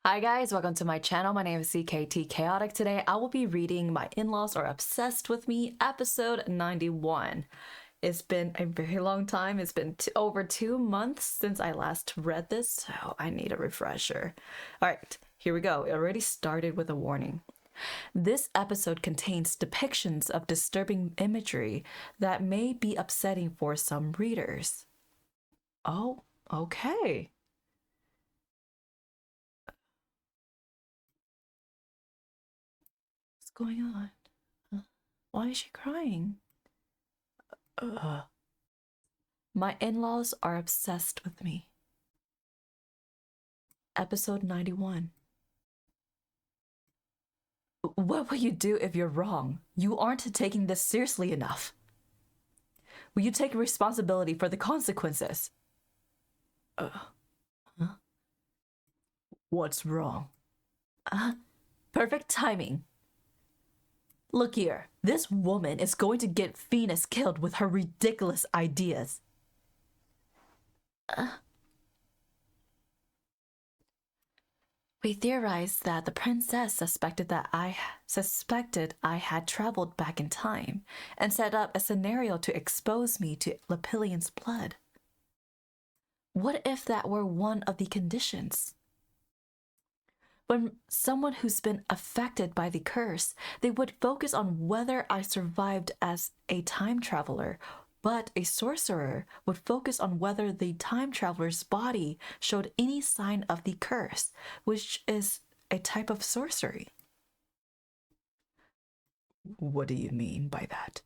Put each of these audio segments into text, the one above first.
Hi guys, welcome to my channel. My name is CKT Chaotic. Today I will be reading My In-Laws Are Obsessed With Me, episode 91. It's been a very long time. It's been over 2 months since I last read this, so I need a refresher. Alright, here we go. It already started with a warning. This episode contains depictions of disturbing imagery that may be upsetting for some readers. Oh, okay. Going on? Why is she crying? My in-laws are obsessed with me. Episode 91. What will you do if you're wrong? You aren't taking this seriously enough. Will you take responsibility for the consequences? What's wrong? Perfect timing. Look here, this woman is going to get Venus killed with her ridiculous ideas. We theorized that the princess suspected I had traveled back in time and set up a scenario to expose me to Lapilion's blood. What if that were one of the conditions? When someone who's been affected by the curse, they would focus on whether I survived as a time traveler, but a sorcerer would focus on whether the time traveler's body showed any sign of the curse, which is a type of sorcery. What do you mean by that?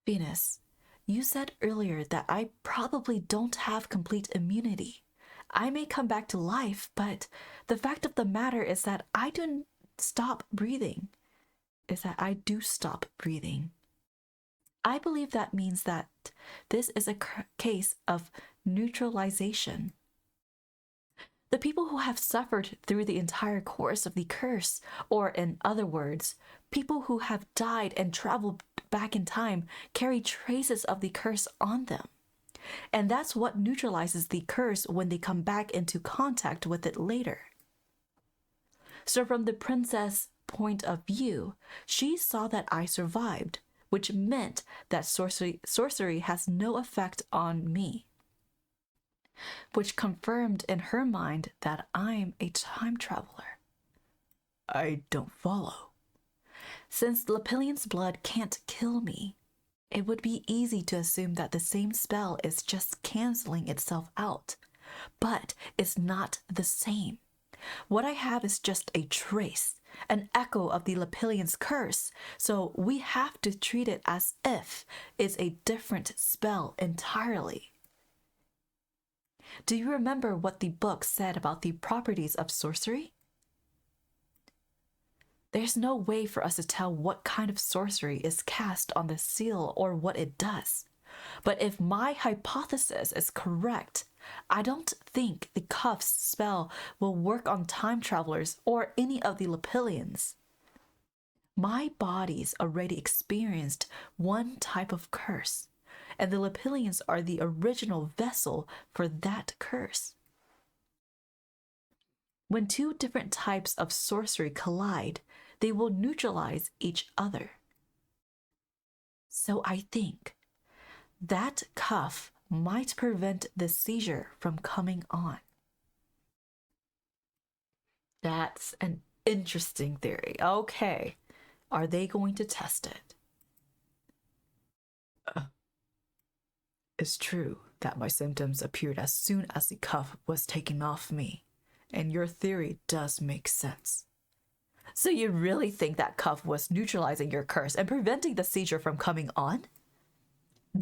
Venus, you said earlier that I probably don't have complete immunity. I may come back to life, but the fact of the matter is that I do stop breathing. I believe that means that this is a case of neutralization. The people who have suffered through the entire course of the curse, or in other words, people who have died and traveled back in time, carry traces of the curse on them. And that's what neutralizes the curse when they come back into contact with it later. So from the princess' point of view, she saw that I survived, which meant that sorcery has no effect on me, which confirmed in her mind that I'm a time traveler. I don't follow. Since Lapilion's blood can't kill me, it would be easy to assume that the same spell is just canceling itself out. But it's not the same. What I have is just a trace, an echo of the Lapilion's curse, so we have to treat it as if it's a different spell entirely. Do you remember what the book said about the properties of sorcery? There's no way for us to tell what kind of sorcery is cast on the seal or what it does. But if my hypothesis is correct, I don't think the cuff's spell will work on time travelers or any of the Lapilions. My body's already experienced one type of curse, and the Lapilions are the original vessel for that curse. When two different types of sorcery collide, they will neutralize each other. So I think that cuff might prevent the seizure from coming on. That's an interesting theory. Okay, are they going to test it? It's true that my symptoms appeared as soon as the cuff was taken off me, and your theory does make sense. So you really think that cuff was neutralizing your curse and preventing the seizure from coming on?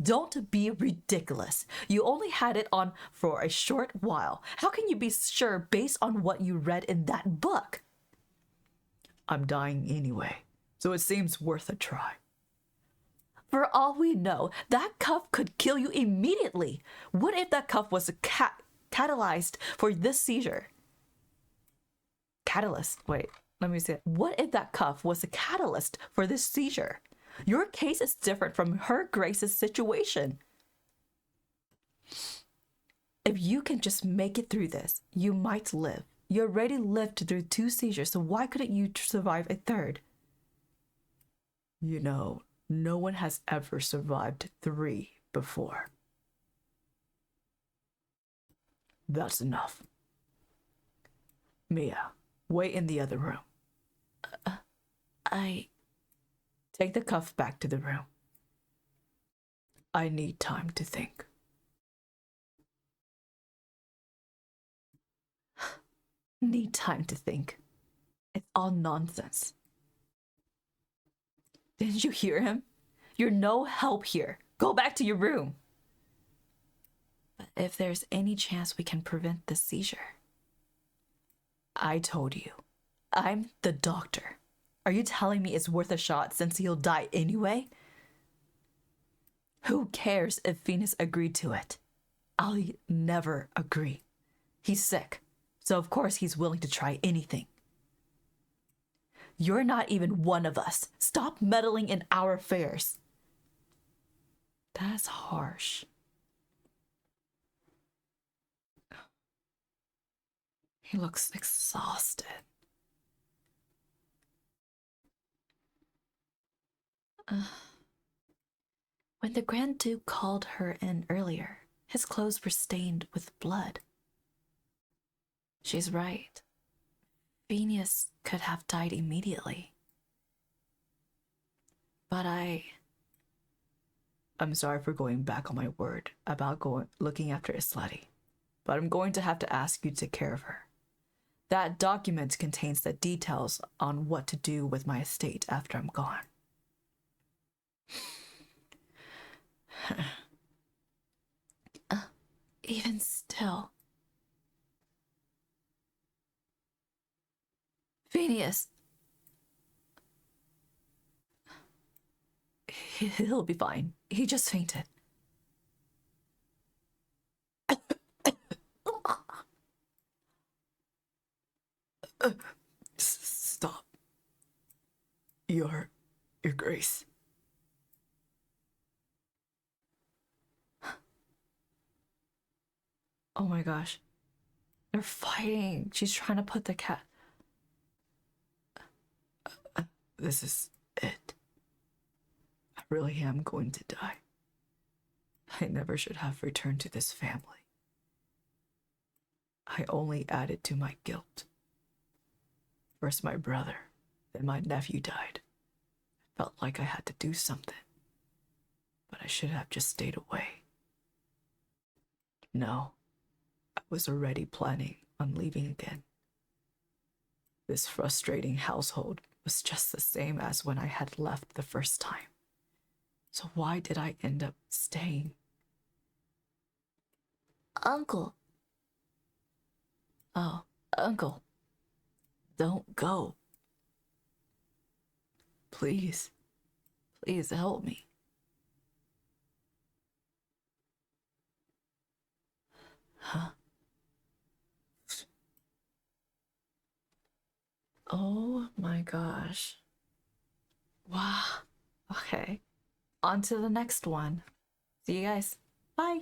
Don't be ridiculous. You only had it on for a short while. How can you be sure based on what you read in that book? I'm dying anyway, so it seems worth a try. For all we know, that cuff could kill you immediately. What if that cuff was catalyzed for this seizure? Catalyst? Wait. Let me see. What if that cuff was a catalyst for this seizure? Your case is different from Her Grace's situation. If you can just make it through this, you might live. You already lived through 2 seizures, so why couldn't you survive a third? You know, no one has ever survived 3 before. That's enough. Mia, wait in the other room. I... Take the cuff back to the room. I need time to think. Need time to think. It's all nonsense. Didn't you hear him? You're no help here. Go back to your room. But if there's any chance we can prevent the seizure. I told you. I'm the doctor. Are you telling me it's worth a shot since he'll die anyway? Who cares if Venus agreed to it? I'll never agree. He's sick, so of course he's willing to try anything. You're not even one of us. Stop meddling in our affairs. That's harsh. He looks exhausted. When the Grand Duke called her in earlier, his clothes were stained with blood. She's right. Phineas could have died immediately. But I'm sorry for going back on my word about looking after Isleti, but I'm going to have to ask you to take care of her. That document contains the details on what to do with my estate after I'm gone. Even still. Phineas. He'll be fine. He just fainted. Stop. Your Grace. Oh my gosh. They're fighting. She's trying to put the cat... This is it. I really am going to die. I never should have returned to this family. I only added to my guilt. First my brother, then my nephew died. I felt like I had to do something. But I should have just stayed away. No, I was already planning on leaving again. This frustrating household was just the same as when I had left the first time. So why did I end up staying? Uncle. Oh, Uncle. Don't go. Please. Please help me. Huh? Oh my gosh. Wow. Okay. On to the next one. See you guys. Bye.